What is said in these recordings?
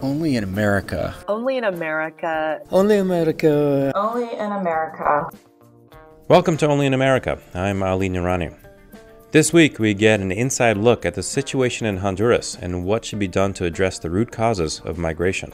Only in America. Only in America. Only America. Only in America. Welcome to Only in America. I'm Ali Noorani. This week we get an inside look at the situation in Honduras and what should be done to address the root causes of migration.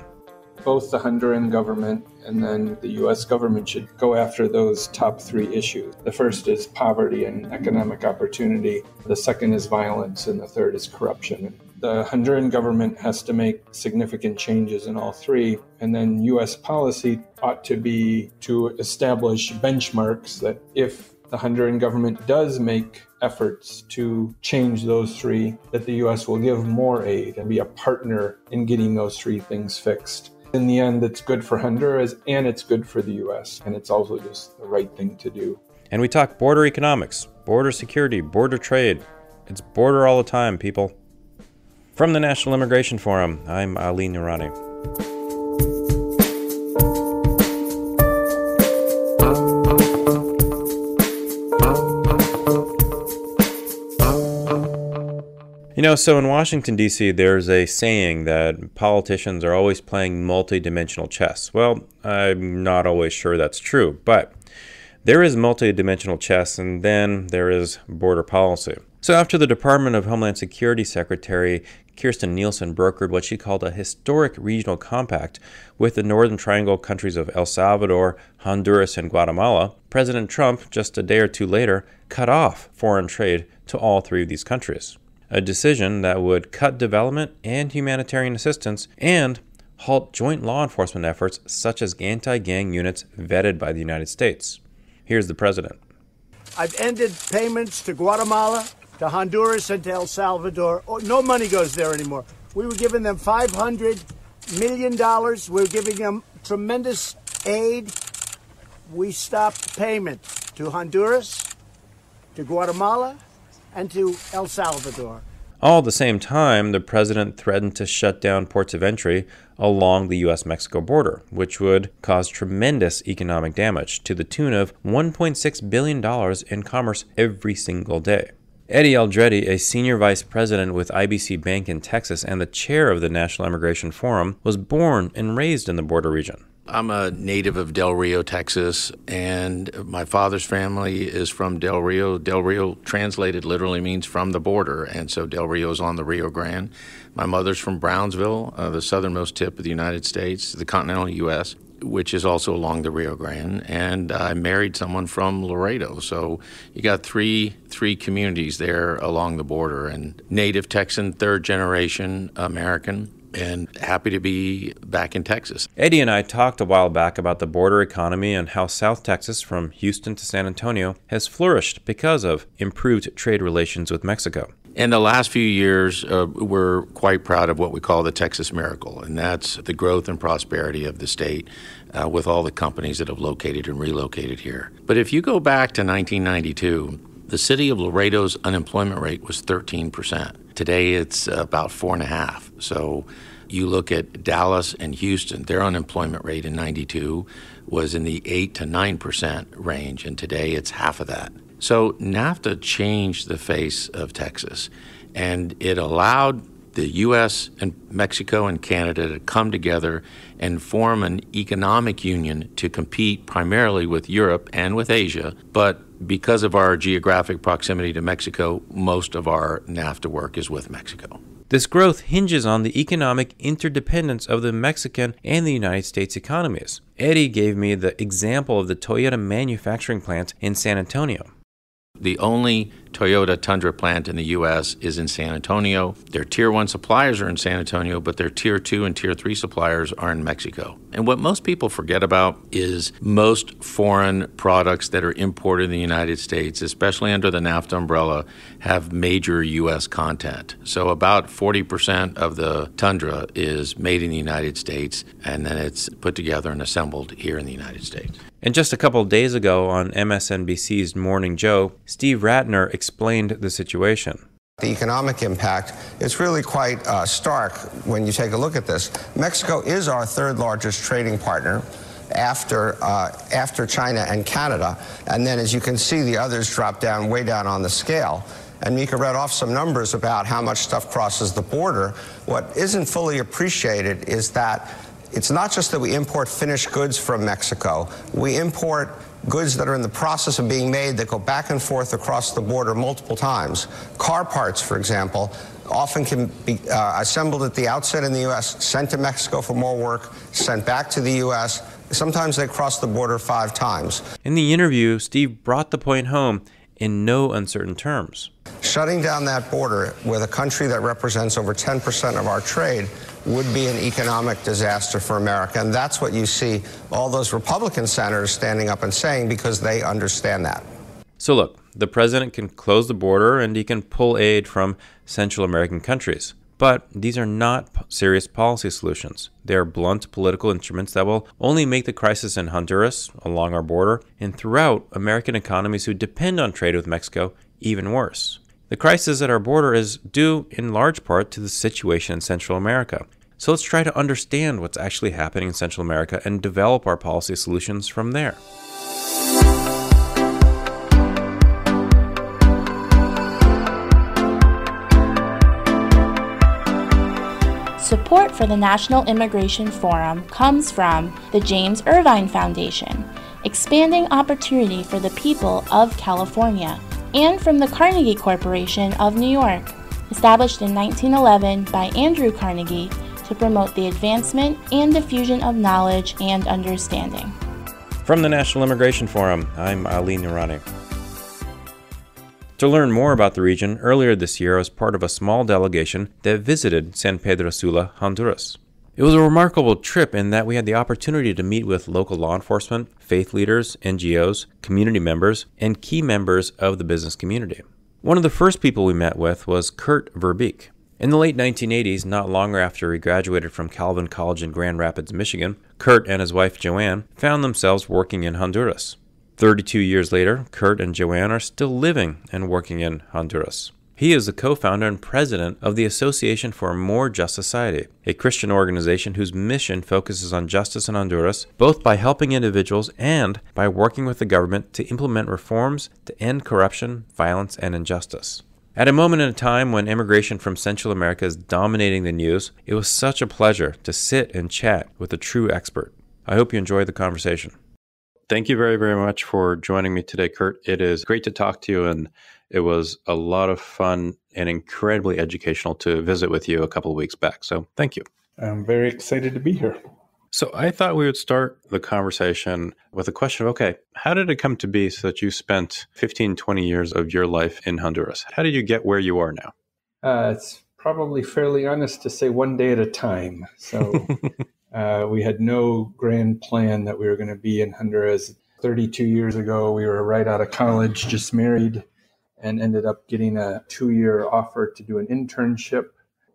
Both the Honduran government and then the U.S. government should go after those top three issues. The first is poverty and economic opportunity. The second is violence, and the third is corruption. The Honduran government has to make significant changes in all three, and then U.S. policy ought to be to establish benchmarks that if the Honduran government does make efforts to change those three, that the U.S. will give more aid and be a partner in getting those three things fixed. In the end, it's good for Honduras and it's good for the U.S., and it's also just the right thing to do. And we talk border economics, border security, border trade. It's border all the time, people. From the National Immigration Forum, I'm Ali Noorani. So in Washington, D.C., there's a saying that politicians are always playing multi-dimensional chess. Well, I'm not always sure that's true, but there is multi-dimensional chess, and then there is border policy. So after the Department of Homeland Security Secretary Kirstjen Nielsen brokered what she called a historic regional compact with the Northern Triangle countries of El Salvador, Honduras, and Guatemala, President Trump, just a day or two later, cut off foreign trade to all three of these countries. A decision that would cut development and humanitarian assistance and halt joint law enforcement efforts such as anti-gang units vetted by the United States. Here's the president. I've ended payments to Guatemala, to Honduras, and to El Salvador. No money goes there anymore. We were giving them $500 million. We were giving them tremendous aid. We stopped payment to Honduras, to Guatemala, and to El Salvador. All at the same time, the president threatened to shut down ports of entry along the U.S.-Mexico border, which would cause tremendous economic damage to the tune of $1.6 billion in commerce every single day. Eddie Aldrete, a senior vice president with IBC Bank in Texas and the chair of the National Immigration Forum, was born and raised in the border region. I'm a native of Del Rio, Texas, and my father's family is from Del Rio. Del Rio translated literally means from the border, and so Del Rio is on the Rio Grande. My mother's from Brownsville, the southernmost tip of the United States, the continental U.S., which is also along the Rio Grande, and I married someone from Laredo. So you got three communities there along the border, and native Texan, third generation American, and happy to be back in Texas. Eddie and I talked a while back about the border economy and how South Texas, from Houston to San Antonio, has flourished because of improved trade relations with Mexico. In the last few years, we're quite proud of what we call the Texas Miracle, and that's the growth and prosperity of the state with all the companies that have located and relocated here. But if you go back to 1992, the city of Laredo's unemployment rate was 13%. Today, it's about 4.5%. So you look at Dallas and Houston, their unemployment rate in 92 was in the 8 to 9% range, and today it's half of that. So NAFTA changed the face of Texas, and it allowed the U.S. and Mexico and Canada to come together and form an economic union to compete primarily with Europe and with Asia. But because of our geographic proximity to Mexico, most of our NAFTA work is with Mexico. This growth hinges on the economic interdependence of the Mexican and the United States economies. Eddie gave me the example of the Toyota manufacturing plant in San Antonio. The only Toyota Tundra plant in the U.S. is in San Antonio. Their Tier 1 suppliers are in San Antonio, but their Tier 2 and Tier 3 suppliers are in Mexico. And what most people forget about is most foreign products that are imported in the United States, especially under the NAFTA umbrella, have major U.S. content. So about 40% of the Tundra is made in the United States, and then it's put together and assembled here in the United States. And just a couple of days ago on MSNBC's Morning Joe, Steve Ratner explained the situation. The economic impact is really quite stark when you take a look at this. Mexico is our third largest trading partner after China and Canada. And then, as you can see, the others drop down way down on the scale. And Mika read off some numbers about how much stuff crosses the border. What isn't fully appreciated is that it's not just that we import finished goods from Mexico. We import goods that are in the process of being made that go back and forth across the border multiple times. Car parts, for example, often can be assembled at the outset in the U.S., sent to Mexico for more work, sent back to the U.S. Sometimes they cross the border 5 times. In the interview, Steve brought the point home in no uncertain terms. Shutting down that border with a country that represents over 10% of our trade would be an economic disaster for America. And that's what you see all those Republican senators standing up and saying, because they understand that. So look, the president can close the border and he can pull aid from Central American countries. But these are not serious policy solutions. They are blunt political instruments that will only make the crisis in Honduras, along our border, and throughout American economies who depend on trade with Mexico even worse. The crisis at our border is due in large part to the situation in Central America. So let's try to understand what's actually happening in Central America and develop our policy solutions from there. Support for the National Immigration Forum comes from the James Irvine Foundation, expanding opportunity for the people of California, and from the Carnegie Corporation of New York, established in 1911 by Andrew Carnegie to promote the advancement and diffusion of knowledge and understanding. From the National Immigration Forum, I'm Ali Noorani. To learn more about the region, earlier this year I was part of a small delegation that visited San Pedro Sula, Honduras. It was a remarkable trip in that we had the opportunity to meet with local law enforcement, faith leaders, NGOs, community members, and key members of the business community. One of the first people we met with was Ver Beek. In the late 1980s, not long after he graduated from Calvin College in Grand Rapids, Michigan, Kurt and his wife Joanne found themselves working in Honduras. 32 years later, Kurt and Joanne are still living and working in Honduras. He is the co-founder and president of the Association for a More Just Society, a Christian organization whose mission focuses on justice in Honduras, both by helping individuals and by working with the government to implement reforms to end corruption, violence, and injustice. At a moment in time when immigration from Central America is dominating the news, it was such a pleasure to sit and chat with a true expert. I hope you enjoyed the conversation. Thank you very, very much for joining me today, Kurt. It is great to talk to you, and it was a lot of fun and incredibly educational to visit with you a couple of weeks back. So thank you. I'm very excited to be here. So I thought we would start the conversation with a question of, okay, how did it come to be so that you spent 15, 20 years of your life in Honduras? How did you get where you are now? It's probably fairly honest to say one day at a time. So we had no grand plan that we were going to be in Honduras. 32 years ago, we were right out of college, just married, and ended up getting a 2-year offer to do an internship.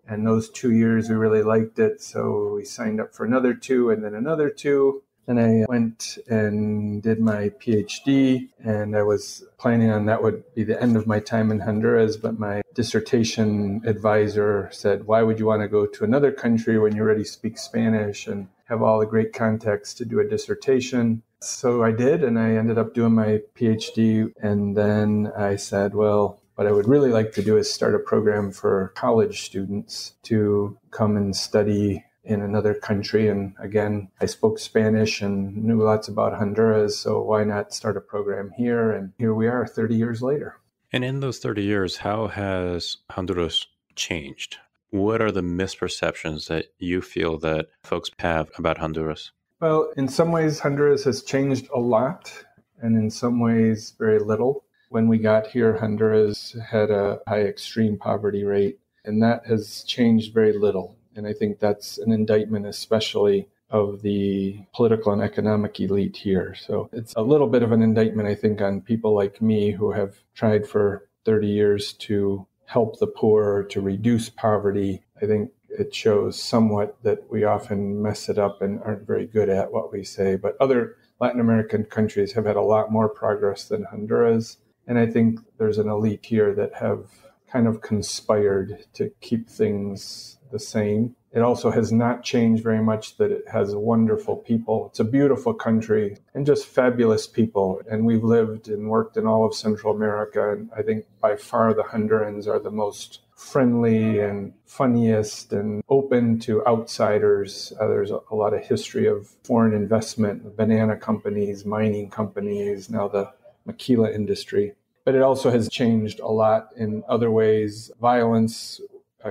And those 2 years, we really liked it. So we signed up for another 2 and then another 2. Then I went and did my PhD, and I was planning on that would be the end of my time in Honduras. But my dissertation advisor said, why would you want to go to another country when you already speak Spanish and have all the great contacts to do a dissertation? So I did, and I ended up doing my PhD. And then I said, well, what I would really like to do is start a program for college students to come and study in another country. And again, I spoke Spanish and knew lots about Honduras, so why not start a program here? And here we are 30 years later. And in those 30 years, how has Honduras changed? What are the misperceptions that you feel that folks have about Honduras? Well, in some ways, Honduras has changed a lot, and in some ways, very little. When we got here, Honduras had a high extreme poverty rate, and that has changed very little. And I think that's an indictment, especially of the political and economic elite here. So it's a little bit of an indictment, I think, on people like me who have tried for 30 years to help the poor, to reduce poverty. I think it shows somewhat that we often mess it up and aren't very good at what we say. But other Latin American countries have had a lot more progress than Honduras. And I think there's an elite here that have kind of conspired to keep things the same. It also has not changed very much that it has wonderful people. It's a beautiful country and just fabulous people. And we've lived and worked in all of Central America. And I think by far the Hondurans are the most friendly and funniest and open to outsiders. There's a lot of history of foreign investment, banana companies, mining companies, now the maquila industry. But it also has changed a lot in other ways. Violence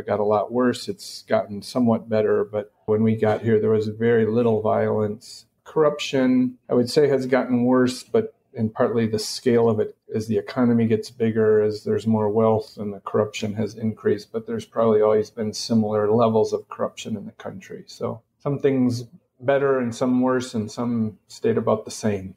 got a lot worse. It's gotten somewhat better, but when we got here, there was very little violence. Corruption, I would say, has gotten worse, but and partly the scale of it as the economy gets bigger, as there's more wealth and the corruption has increased, but there's probably always been similar levels of corruption in the country. So some things better and some worse and some stayed about the same.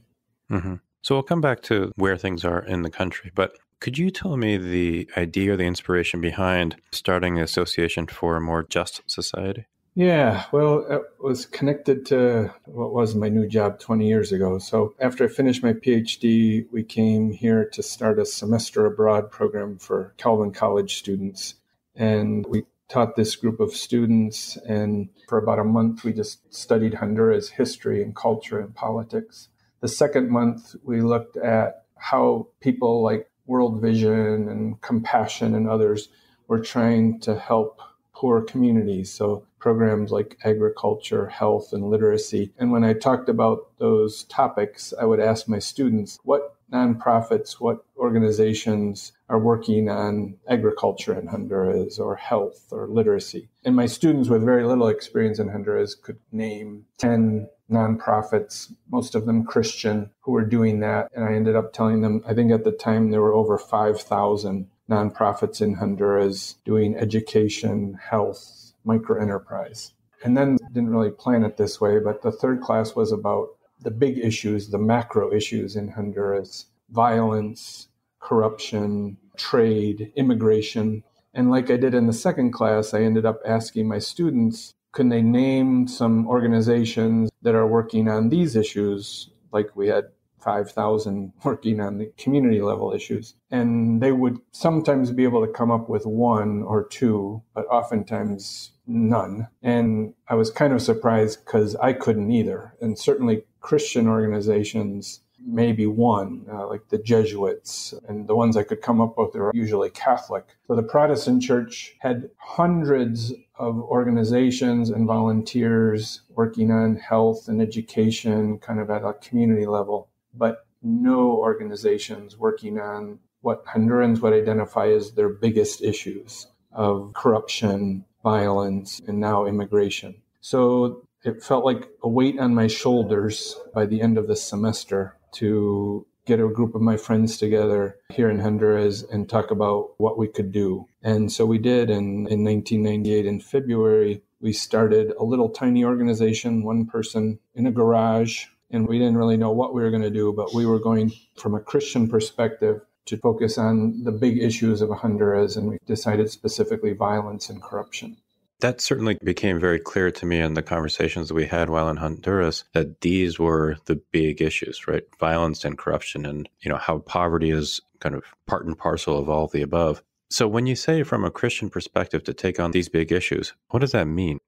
Mm-hmm. So we'll come back to where things are in the country, but could you tell me the idea or the inspiration behind starting an association for a more just society? Yeah, well, it was connected to what was my new job 20 years ago. So after I finished my PhD, we came here to start a semester abroad program for Calvin College students. And we taught this group of students. And for about a month, we just studied Honduras history and culture and politics. The second month, we looked at how people like World Vision and Compassion and others were trying to help poor communities. So programs like agriculture, health, and literacy. And when I talked about those topics, I would ask my students, what nonprofits, what organizations are working on agriculture in Honduras or health or literacy? And my students with very little experience in Honduras could name 10 nonprofits, most of them Christian, who were doing that. And I ended up telling them, I think at the time there were over 5,000 nonprofits in Honduras doing education, health, microenterprise. And then didn't really plan it this way, but the third class was about the big issues, the macro issues in Honduras: violence, corruption, trade, immigration. And like I did in the second class, I ended up asking my students, can they name some organizations that are working on these issues? Like we had 5,000 working on the community level issues. And they would sometimes be able to come up with one or two, but oftentimes none. And I was kind of surprised because I couldn't either. And certainly Christian organizations, maybe one, like the Jesuits, and the ones I could come up with are usually Catholic. So the Protestant church had hundreds of organizations and volunteers working on health and education kind of at a community level, but no organizations working on what Hondurans would identify as their biggest issues of corruption, violence, and now immigration. So it felt like a weight on my shoulders by the end of the semester to get a group of my friends together here in Honduras and talk about what we could do. And so we did. And in 1998, in February, we started a little tiny organization, one person in a garage. And we didn't really know what we were going to do, but we were going from a Christian perspective to focus on the big issues of Honduras. And we decided specifically violence and corruption. That certainly became very clear to me in the conversations that we had while in Honduras, that these were the big issues, right? Violence and corruption, and how poverty is kind of part and parcel of all of the above. So when you say from a Christian perspective to take on these big issues, what does that mean?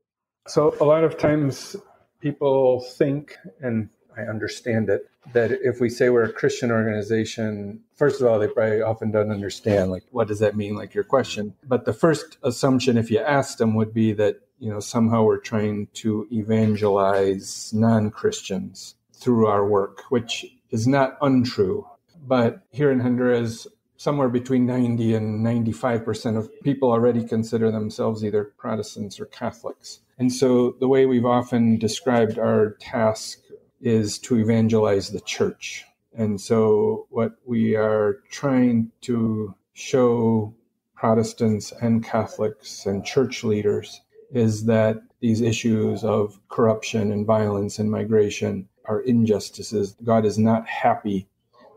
So a lot of times people think, and I understand it, that if we say we're a Christian organization, first of all, they probably often don't understand, like, what does that mean, like your question. But the first assumption, if you ask them, would be that, somehow we're trying to evangelize non-Christians through our work, which is not untrue. But here in Honduras, somewhere between 90 and 95% of people already consider themselves either Protestants or Catholics. And so the way we've often described our task is to evangelize the church. And so what we are trying to show Protestants and Catholics and church leaders is that these issues of corruption and violence and migration are injustices. God is not happy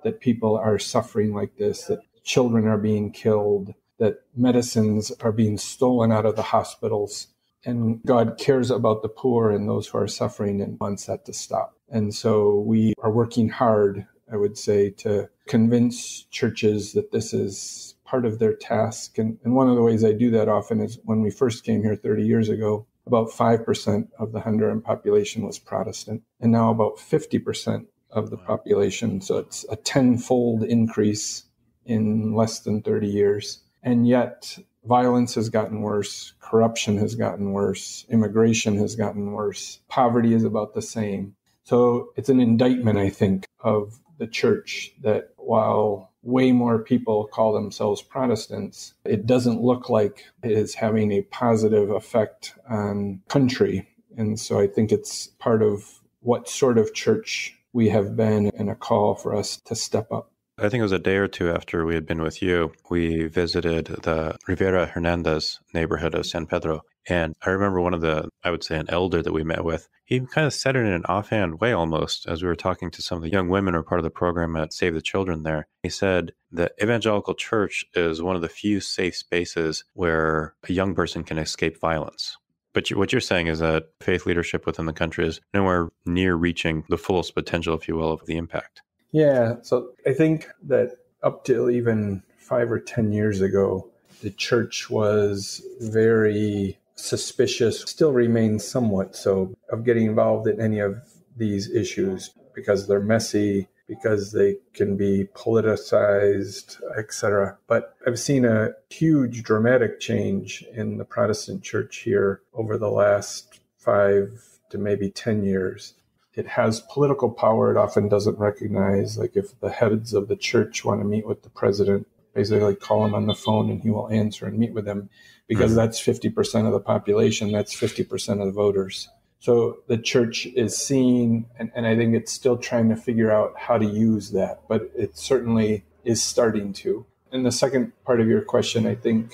that people are suffering like this, that children are being killed, that medicines are being stolen out of the hospitals. And God cares about the poor and those who are suffering and wants that to stop. And so we are working hard, I would say, to convince churches that this is part of their task. And one of the ways I do that often is when we first came here 30 years ago, about 5% of the Honduran population was Protestant, and now about 50% of the population. So it's a tenfold increase in less than 30 years. And yet violence has gotten worse, corruption has gotten worse, immigration has gotten worse, poverty is about the same. So it's an indictment, I think, of the church that while way more people call themselves Protestants, it doesn't look like it is having a positive effect on country. And so I think it's part of what sort of church we have been and a call for us to step up. I think it was a day or two after we had been with you, we visited the Rivera Hernandez neighborhood of San Pedro. And I remember I would say an elder that we met with, he kind of said it in an offhand way almost as we were talking to some of the young women who are part of the program at Save the Children there. He said the evangelical church is one of the few safe spaces where a young person can escape violence. But what you're saying is that faith leadership within the country is nowhere near reaching the fullest potential, if you will, of the impact. Yeah, so I think that up till even 5 or 10 years ago, the church was very suspicious, still remains somewhat so, of getting involved in any of these issues because they're messy, because they can be politicized, etc. But I've seen a huge dramatic change in the Protestant church here over the last 5 to maybe 10 years. It has political power it often doesn't recognize. Like if the heads of the church want to meet with the president, basically call him on the phone and he will answer and meet with them because that's 50% of the population. That's 50% of the voters. So the church is seeing, and I think it's still trying to figure out how to use that, but it certainly is starting to. And the second part of your question, I think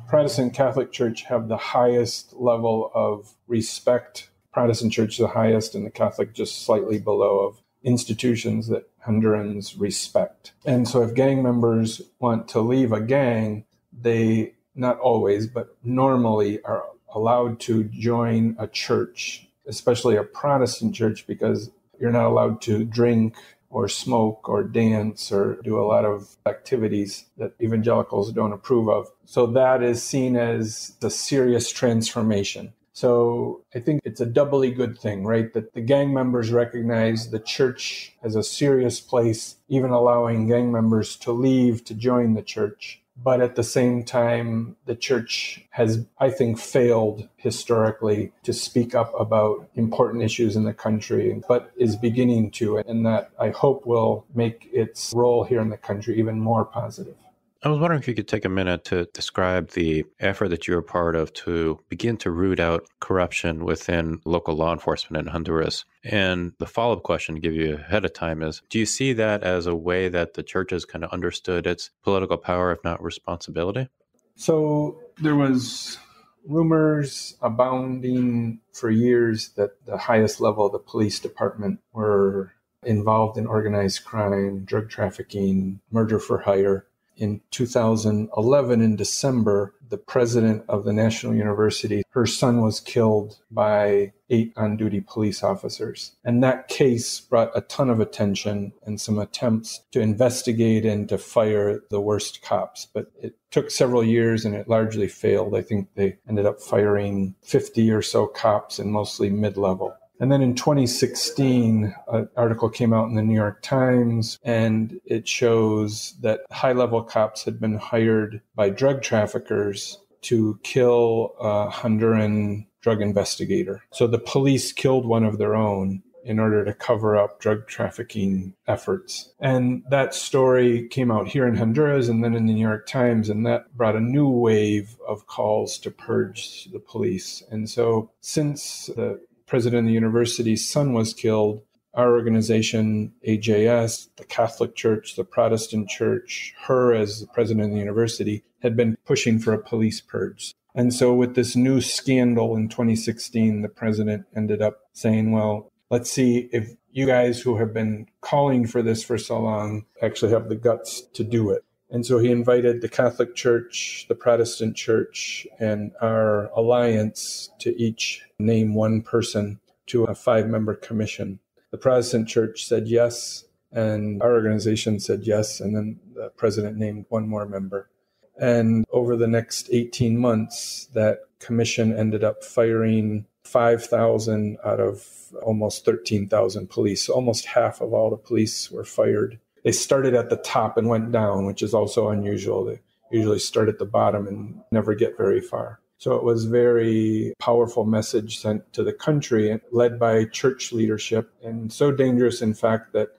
Protestant Catholic Church have the highest level of respect. Protestant Church the highest and the Catholic just slightly below of institutions that Hondurans respect. And so if gang members want to leave a gang, they not always, but normally are allowed to join a church, especially a Protestant church, because you're not allowed to drink or smoke or dance or do a lot of activities that evangelicals don't approve of. So that is seen as a serious transformation. So I think it's a doubly good thing, right? That the gang members recognize the church as a serious place, even allowing gang members to leave to join the church. But at the same time, the church has, I think, failed historically to speak up about important issues in the country, but is beginning to, and that I hope will make its role here in the country even more positive. I was wondering if you could take a minute to describe the effort that you're a part of to begin to root out corruption within local law enforcement in Honduras. And the follow-up question to give you ahead of time is, do you see that as a way that the church has kind of understood its political power, if not responsibility? So there was rumors abounding for years that the highest level of the police department were involved in organized crime, drug trafficking, murder for hire. In 2011, in December, the president of the National University, her son was killed by 8 on-duty police officers. And that case brought a ton of attention and some attempts to investigate and to fire the worst cops. But it took several years and it largely failed. I think they ended up firing 50 or so cops and mostly mid-level. And then in 2016, an article came out in the New York Times, and it shows that high-level cops had been hired by drug traffickers to kill a Honduran drug investigator. So the police killed one of their own in order to cover up drug trafficking efforts. And that story came out here in Honduras and then in the New York Times, and that brought a new wave of calls to purge the police. And so since the president of the university's son was killed, our organization, AJS, the Catholic Church, the Protestant Church, her as the president of the university, had been pushing for a police purge. And so with this new scandal in 2016, the president ended up saying, well, let's see if you guys who have been calling for this for so long actually have the guts to do it. And so he invited the Catholic Church, the Protestant Church, and our alliance to each name one person to a 5-member commission. The Protestant Church said yes, and our organization said yes, and then the president named one more member. And over the next 18 months, that commission ended up firing 5,000 out of almost 13,000 police. So almost half of all the police were fired. They started at the top and went down, which is also unusual. They usually start at the bottom and never get very far. So it was a very powerful message sent to the country, led by church leadership, and so dangerous, in fact, that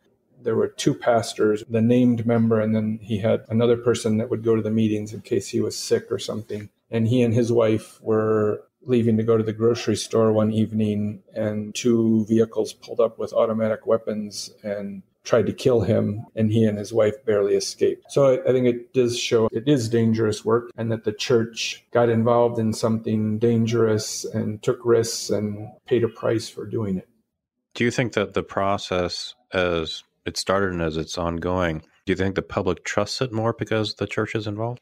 there were two pastors, the named member, and then he had another person that would go to the meetings in case he was sick or something. And he and his wife were leaving to go to the grocery store one evening, and two vehicles pulled up with automatic weapons and tried to kill him, and he and his wife barely escaped. So I think it does show it is dangerous work, and that the church got involved in something dangerous and took risks and paid a price for doing it. Do you think that the process, as it started and as it's ongoing, do you think the public trusts it more because the church is involved?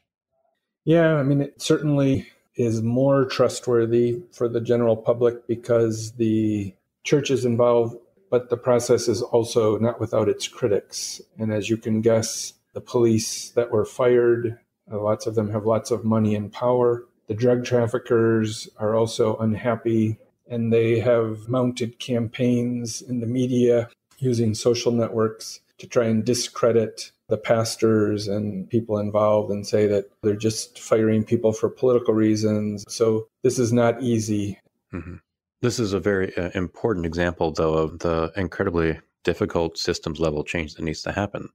Yeah, I mean, it certainly is more trustworthy for the general public because the church is involved, but the process is also not without its critics. And as you can guess, the police that were fired, lots of them have lots of money and power. The drug traffickers are also unhappy, and they have mounted campaigns in the media using social networks to try and discredit the pastors and people involved and say that they're just firing people for political reasons. So this is not easy. Mm-hmm. This is a very important example, though, of the incredibly difficult systems level change that needs to happen.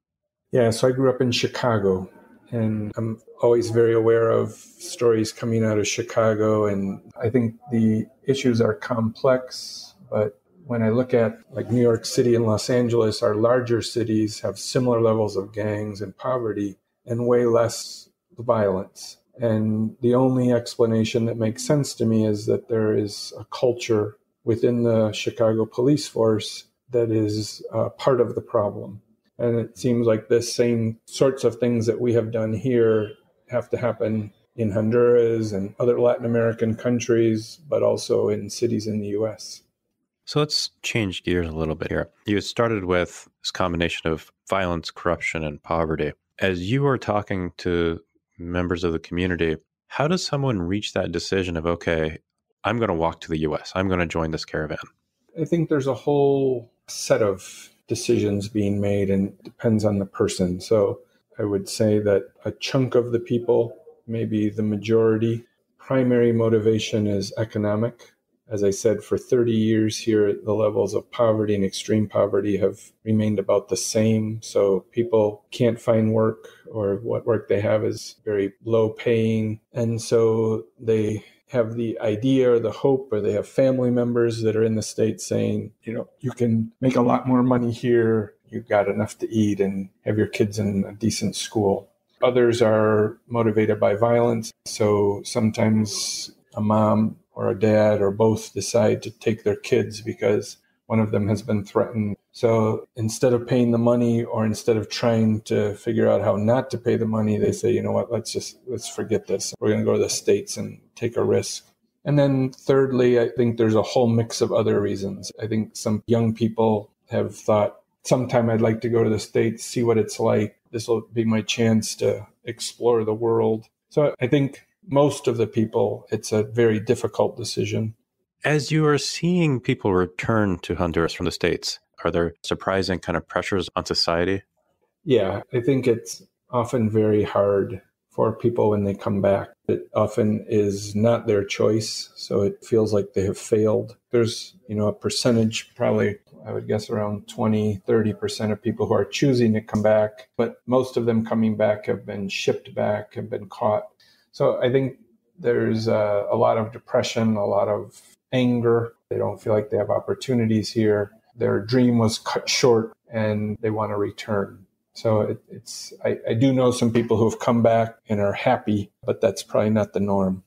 Yeah, so I grew up in Chicago, and I'm always very aware of stories coming out of Chicago. And I think the issues are complex, but when I look at like New York City and Los Angeles, our larger cities have similar levels of gangs and poverty and way less violence. And the only explanation that makes sense to me is that there is a culture within the Chicago police force that is part of the problem. And it seems like the same sorts of things that we have done here have to happen in Honduras and other Latin American countries, but also in cities in the U.S. So let's change gears a little bit here. You started with this combination of violence, corruption, and poverty. As you are talking to members of the community, how does someone reach that decision of, okay, I'm going to walk to the U.S., I'm going to join this caravan? I think there's a whole set of decisions being made, and it depends on the person. So I would say that a chunk of the people, maybe the majority, primary motivation is economic. As I said, for 30 years here, the levels of poverty and extreme poverty have remained about the same. So people can't find work, or what work they have is very low paying. And so they have the idea or the hope, or they have family members that are in the States saying, you can make a lot more money here. You've got enough to eat and have your kids in a decent school. Others are motivated by violence. So sometimes a mom or a dad or both decide to take their kids because one of them has been threatened. So instead of paying the money, or instead of trying to figure out how not to pay the money, they say, you know what, let's forget this. We're going to go to the States and take a risk. And then thirdly, I think there's a whole mix of other reasons. I think some young people have thought, sometime I'd like to go to the States, see what it's like. This will be my chance to explore the world. So I think most of the people, it's a very difficult decision. As you are seeing people return to Honduras from the States, are there surprising kind of pressures on society? Yeah, I think it's often very hard for people when they come back. It often is not their choice, so it feels like they have failed. There's, a percentage, probably, I would guess around 20, 30% of people who are choosing to come back, but most of them coming back have been shipped back, have been caught. So I think there's a lot of depression, a lot of anger. They don't feel like they have opportunities here. Their dream was cut short and they want to return. So I do know some people who have come back and are happy, but that's probably not the norm.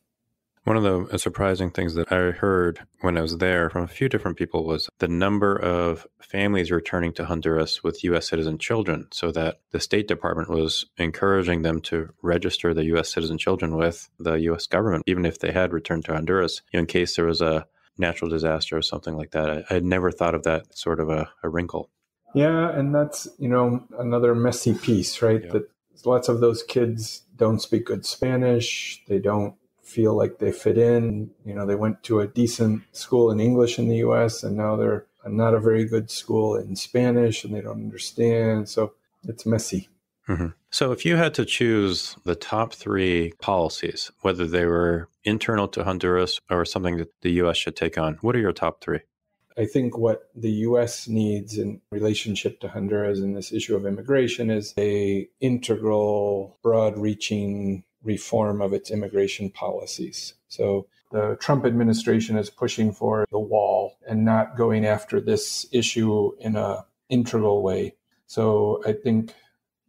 One of the surprising things that I heard when I was there from a few different people was the number of families returning to Honduras with U.S. citizen children, so that the State Department was encouraging them to register the U.S. citizen children with the U.S. government, even if they had returned to Honduras, in case there was a natural disaster or something like that. I had never thought of that sort of a wrinkle. Yeah, and that's, another messy piece, right? Yeah. That lots of those kids don't speak good Spanish. They don't feel like they fit in. They went to a decent school in English in the U.S. and now they're not a very good school in Spanish and they don't understand. So it's messy. Mm-hmm. So if you had to choose the top 3 policies, whether they were internal to Honduras or something that the U.S. should take on, what are your top 3? I think what the U.S. needs in relationship to Honduras and this issue of immigration is a integral, broad-reaching reform of its immigration policies. So the Trump administration is pushing for the wall and not going after this issue in an integral way. So I think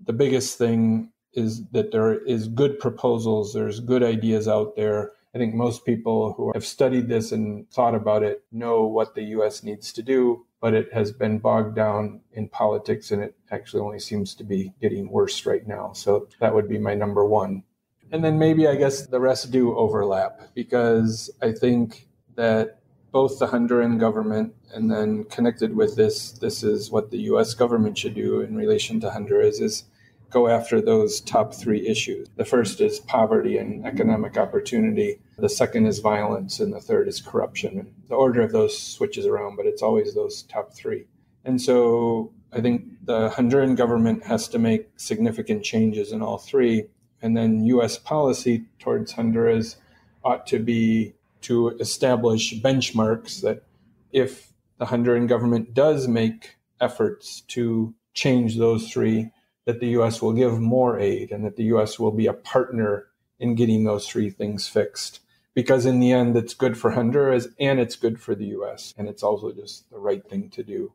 the biggest thing is that there is good proposals, there's good ideas out there. I think most people who have studied this and thought about it know what the U.S. needs to do, but it has been bogged down in politics and it actually only seems to be getting worse right now. So that would be my number 1. And then maybe I guess the rest do overlap because I think that both the Honduran government and then connected with this is what the U.S. government should do in relation to Honduras is go after those top 3 issues. The first is poverty and economic opportunity. The second is violence. And the third is corruption. And the order of those switches around, but it's always those top 3. And so I think the Honduran government has to make significant changes in all 3. And then U.S. policy towards Honduras ought to be to establish benchmarks that if the Honduran government does make efforts to change those 3, that the U.S. will give more aid and that the U.S. will be a partner in getting those 3 things fixed. Because in the end, it's good for Honduras and it's good for the U.S. And it's also just the right thing to do.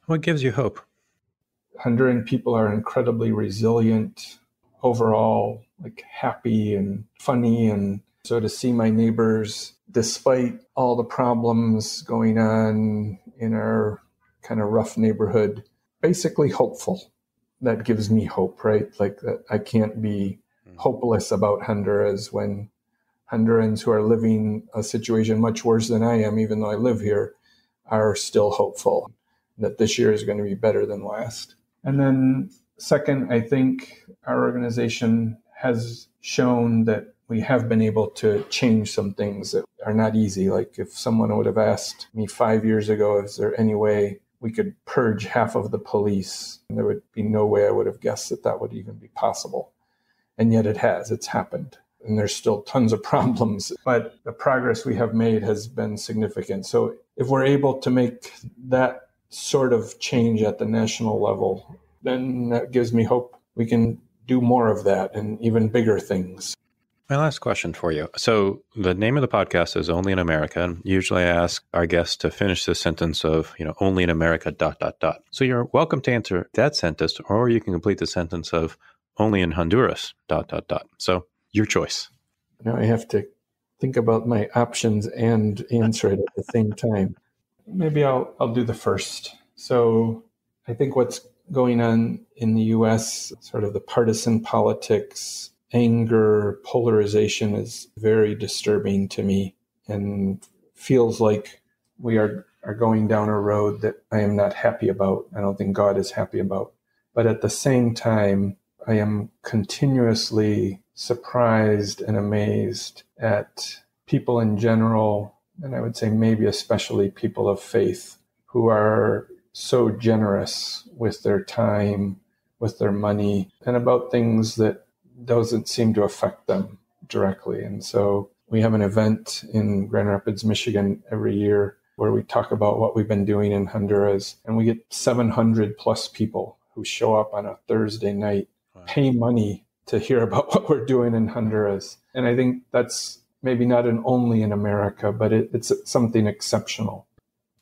What gives you hope? Honduran people are incredibly resilient, overall, like happy and funny. And so to see my neighbors, despite all the problems going on in our kind of rough neighborhood, basically hopeful. That gives me hope, right? Like that I can't be hopeless about Honduras when Hondurans who are living a situation much worse than I am, even though I live here, are still hopeful that this year is going to be better than last. And then second, I think our organization has shown that we have been able to change some things that are not easy. Like if someone would have asked me 5 years ago, is there any way we could purge half of the police? And there would be no way I would have guessed that that would even be possible. And yet it's happened. And there's still tons of problems, but the progress we have made has been significant. So if we're able to make that sort of change at the national level, then that gives me hope we can do more of that and even bigger things. My last question for you. So the name of the podcast is Only in America. And usually I ask our guests to finish this sentence of, only in America, ... So you're welcome to answer that sentence, or you can complete the sentence of only in Honduras, ... So your choice. Now I have to think about my options and answer it at the same time. Maybe I'll do the first. So I think what's going on in the U.S., sort of the partisan politics, anger, polarization is very disturbing to me and feels like we are going down a road that I am not happy about. I don't think God is happy about. But at the same time, I am continuously surprised and amazed at people in general, and I would say maybe especially people of faith, who are so generous with their time, with their money, and about things that doesn't seem to affect them directly. And so we have an event in Grand Rapids, Michigan every year where we talk about what we've been doing in Honduras, and we get 700 plus people who show up on a Thursday night, pay money to hear about what we're doing in Honduras. And I think that's maybe not an only in America, but it's something exceptional.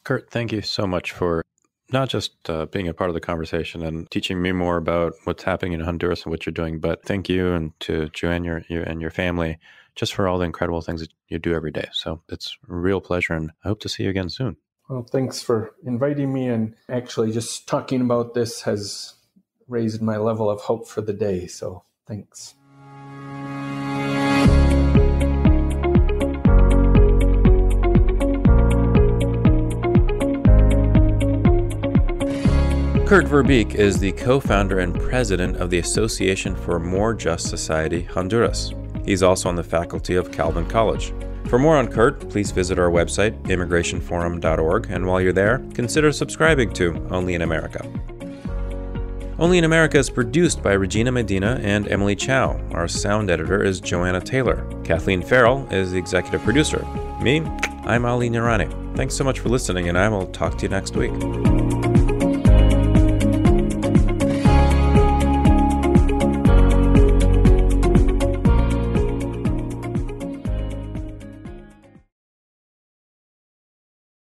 Kurt, thank you so much for not just being a part of the conversation and teaching me more about what's happening in Honduras and what you're doing, but thank you and to Joanne and your family just for all the incredible things that you do every day. So it's a real pleasure, and I hope to see you again soon. Well, thanks for inviting me, and actually just talking about this has raised my level of hope for the day. So thanks. Kurt Ver Beek is the co-founder and president of the Association for a More Just Society, Honduras. He's also on the faculty of Calvin College. For more on Kurt, please visit our website, immigrationforum.org, and while you're there, consider subscribing to Only in America. Only in America is produced by Regina Medina and Emily Chow. Our sound editor is Joanna Taylor. Kathleen Farrell is the executive producer. Me, I'm Ali Nirani. Thanks so much for listening, and I will talk to you next week.